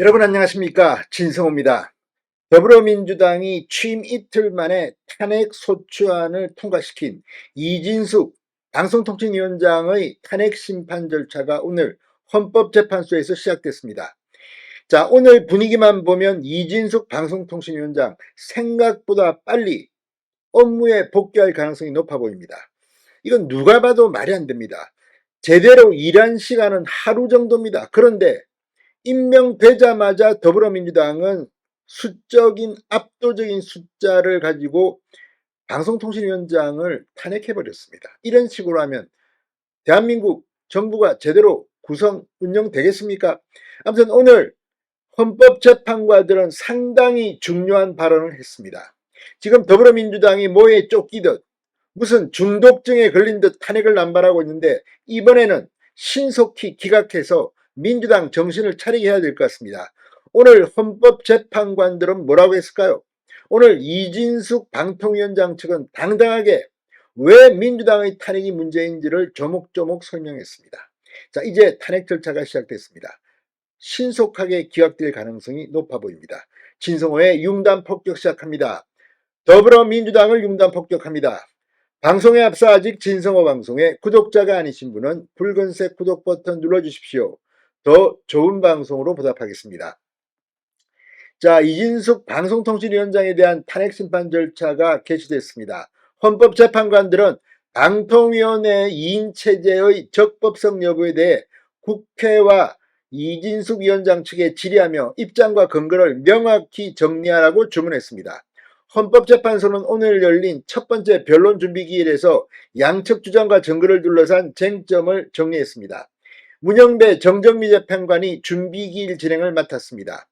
여러분 안녕하십니까, 진성호입니다. 더불어민주당이 취임 이틀 만에 탄핵 소추안을 통과시킨 이진숙 방송통신위원장의 탄핵 심판 절차가 오늘 헌법재판소에서 시작됐습니다. 자, 오늘 분위기만 보면 이진숙 방송통신위원장 생각보다 빨리 업무에 복귀할 가능성이 높아 보입니다. 이건 누가 봐도 말이 안 됩니다. 제대로 일한 시간은 하루 정도입니다. 그런데 임명되자마자 더불어민주당은 수적인 압도적인 숫자를 가지고 방송통신위원장을 탄핵해버렸습니다. 이런 식으로 하면 대한민국 정부가 제대로 구성 운영되겠습니까? 아무튼 오늘 헌법재판관들은 상당히 중요한 발언을 했습니다. 지금 더불어민주당이 뭐에 쫓기듯 무슨 중독증에 걸린 듯 탄핵을 남발하고 있는데, 이번에는 신속히 기각해서 민주당 정신을 차리게 해야 될 것 같습니다. 오늘 헌법재판관들은 뭐라고 했을까요? 오늘 이진숙 방통위원장 측은 당당하게 왜 민주당의 탄핵이 문제인지를 조목조목 설명했습니다. 자, 이제 탄핵 절차가 시작됐습니다. 신속하게 기각될 가능성이 높아 보입니다. 진성호의 융단 폭격 시작합니다. 더불어민주당을 융단 폭격합니다. 방송에 앞서 아직 진성호 방송의 구독자가 아니신 분은 붉은색 구독 버튼 눌러주십시오. 더 좋은 방송으로 보답하겠습니다. 자, 이진숙 방송통신위원장에 대한 탄핵심판 절차가 개시됐습니다. 헌법재판관들은 방통위원회 2인 체제의 적법성 여부에 대해 국회와 이진숙 위원장 측에 질의하며 입장과 근거를 명확히 정리하라고 주문했습니다. 헌법재판소는 오늘 열린 첫 번째 변론 준비 기일에서 양측 주장과 증거를 둘러싼 쟁점을 정리했습니다. 문영배 정정미 재판관이 준비 기일 진행을 맡았습니다.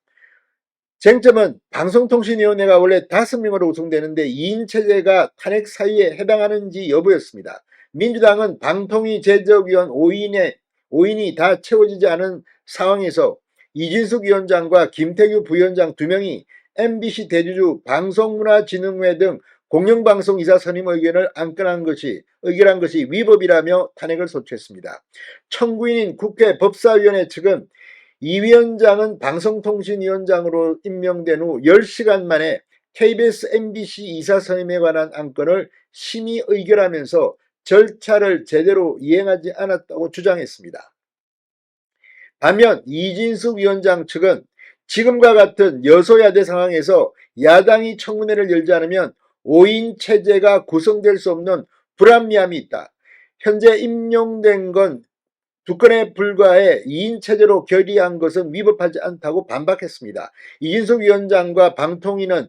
쟁점은 방송통신위원회가 원래 5명으로 구성되는데 2인 체제가 탄핵 사유에 해당하는지 여부였습니다. 민주당은 방통위 제적위원 5인이 다 채워지지 않은 상황에서 이진숙 위원장과 김태규 부위원장 2명이 MBC 대주주 방송문화진흥회 등 공영방송 이사 선임 의견을 안건한 것이 위법이라며 탄핵을 소추했습니다. 청구인인 국회 법사위원회 측은 이 위원장은 방송통신위원장으로 임명된 후 10시간 만에 KBS, MBC 이사 선임에 관한 안건을 심의 의결하면서 절차를 제대로 이행하지 않았다고 주장했습니다. 반면 이진숙 위원장 측은 지금과 같은 여소야대 상황에서 야당이 청문회를 열지 않으면 5인 체제가 구성될 수 없는 불합리함이 있다. 현재 임명된 건 2건에 불과해 2인 체제로 결의한 것은 위법하지 않다고 반박했습니다. 이진숙 위원장과 방통위는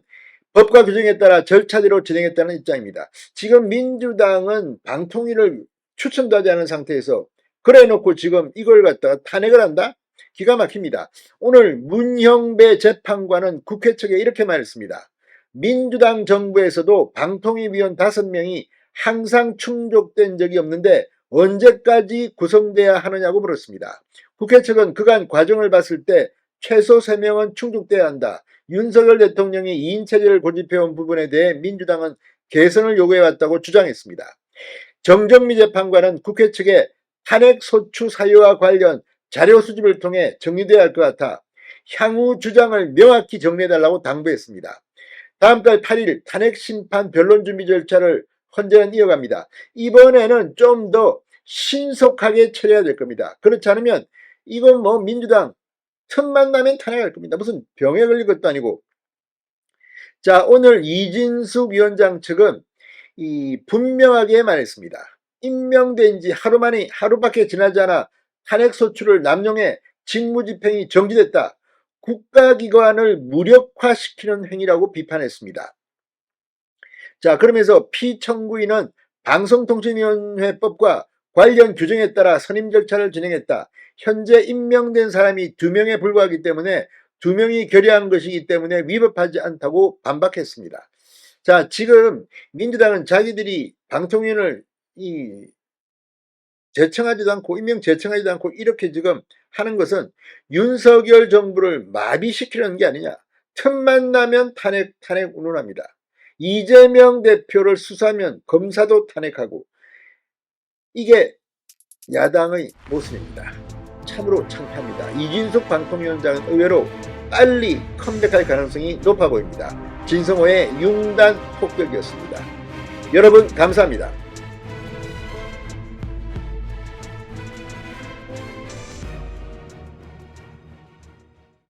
법과 규정에 따라 절차대로 진행했다는 입장입니다. 지금 민주당은 방통위를 추천도 하지 않은 상태에서 그래 놓고 지금 이걸 갖다가 탄핵을 한다? 기가 막힙니다. 오늘 문형배 재판관은 국회 측에 이렇게 말했습니다. 민주당 정부에서도 방통위위원 5명이 항상 충족된 적이 없는데 언제까지 구성돼야 하느냐고 물었습니다. 국회 측은 그간 과정을 봤을 때 최소 3명은 충족돼야 한다. 윤석열 대통령이 2인 체제를 고집해온 부분에 대해 민주당은 개선을 요구해왔다고 주장했습니다. 정정미 재판관은 국회 측에 탄핵 소추 사유와 관련 자료 수집을 통해 정리돼야 할 것 같아 향후 주장을 명확히 정리해달라고 당부했습니다. 다음 달 8일 탄핵 심판 변론 준비 절차를 헌재는 이어갑니다. 이번에는 좀 더 신속하게 처리해야 될 겁니다. 그렇지 않으면 이건 뭐 민주당 틈만 나면 탄핵할 겁니다. 무슨 병에 걸린 것도 아니고. 자, 오늘 이진숙 위원장 측은 분명하게 말했습니다. 임명된 지 하루밖에 지나지 않아 탄핵 소추를 남용해 직무집행이 정지됐다. 국가기관을 무력화시키는 행위라고 비판했습니다. 자, 그러면서 피청구인은 방송통신위원회법과 관련 규정에 따라 선임 절차를 진행했다. 현재 임명된 사람이 2명에 불과하기 때문에 2명이 결의한 것이기 때문에 위법하지 않다고 반박했습니다. 자, 지금 민주당은 자기들이 방통위원을 제청하지도 않고 임명 제청하지도 않고 이렇게 지금 하는 것은 윤석열 정부를 마비시키려는 게 아니냐. 틈만 나면 탄핵 운운합니다. 이재명 대표를 수사하면 검사도 탄핵하고, 이게 야당의 모습입니다. 참으로 창피합니다. 이진숙 방통위원장은 의외로 빨리 컴백할 가능성이 높아 보입니다. 진성호의 융단 폭격이었습니다. 여러분 감사합니다.